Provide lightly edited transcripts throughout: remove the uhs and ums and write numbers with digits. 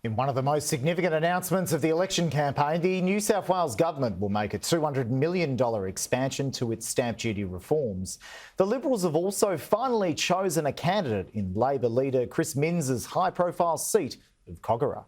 In one of the most significant announcements of the election campaign, the New South Wales government will make a $200 million expansion to its stamp duty reforms. The Liberals have also finally chosen a candidate in Labor leader Chris Minns's high-profile seat of Kogarah.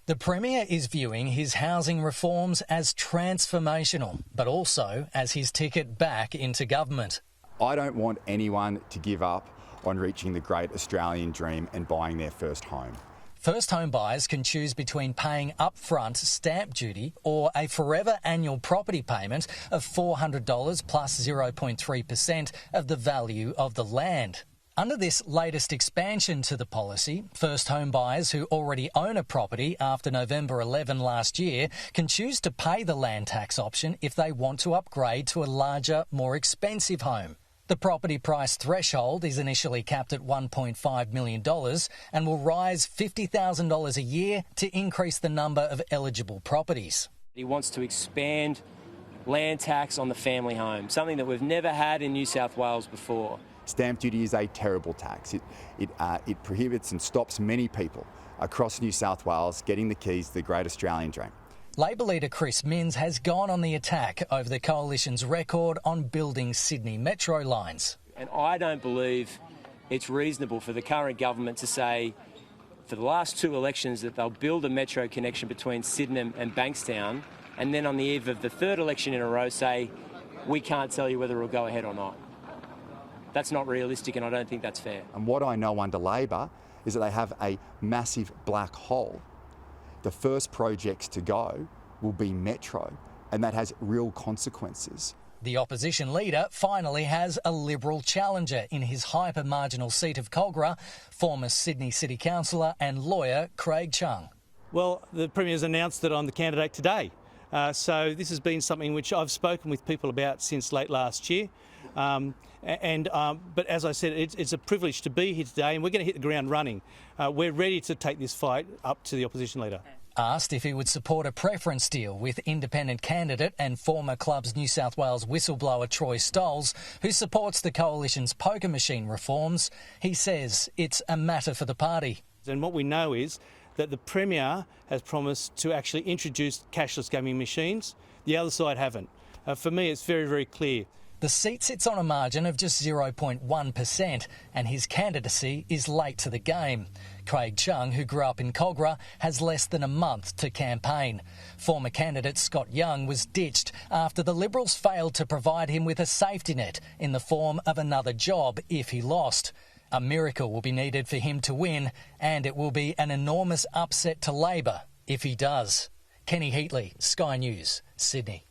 The Premier is viewing his housing reforms as transformational, but also as his ticket back into government. I don't want anyone to give up on reaching the great Australian dream and buying their first home. First home buyers can choose between paying upfront stamp duty or a forever annual property payment of $400 plus 0.3% of the value of the land. Under this latest expansion to the policy, first home buyers who already own a property after November 11 last year can choose to pay the land tax option if they want to upgrade to a larger, more expensive home. The property price threshold is initially capped at $1.5 million and will rise $50,000 a year to increase the number of eligible properties. He wants to expand land tax on the family home, something that we've never had in New South Wales before. Stamp duty is a terrible tax. It prohibits and stops many people across New South Wales getting the keys to the great Australian dream. Labor leader Chris Minns has gone on the attack over the Coalition's record on building Sydney metro lines. And I don't believe it's reasonable for the current government to say for the last two elections that they'll build a metro connection between Sydenham and Bankstown, and then on the eve of the third election in a row say, we can't tell you whether it'll go ahead or not. That's not realistic, and I don't think that's fair. And what I know under Labor is that they have a massive black hole. The first projects to go will be metro, and that has real consequences. The opposition leader finally has a Liberal challenger in his hyper-marginal seat of Kogarah, former Sydney City Councillor and lawyer Craig Chung. Well, the Premier's announced that I'm the candidate today. So this has been something which I've spoken with people about since late last year. But as I said, it's a privilege to be here today, and we're going to hit the ground running. We're ready to take this fight up to the opposition leader. Asked if he would support a preference deal with independent candidate and former Clubs New South Wales whistleblower Troy Stolz, who supports the Coalition's poker machine reforms, he says it's a matter for the party. And what we know is that the Premier has promised to actually introduce cashless gaming machines. The other side haven't. For me, it's very, very clear. The seat sits on a margin of just 0.1%, and his candidacy is late to the game. Craig Chung, who grew up in Kogarah, has less than a month to campaign. Former candidate Scott Young was ditched after the Liberals failed to provide him with a safety net in the form of another job if he lost. A miracle will be needed for him to win, and it will be an enormous upset to Labor if he does. Kenny Heatley, Sky News, Sydney.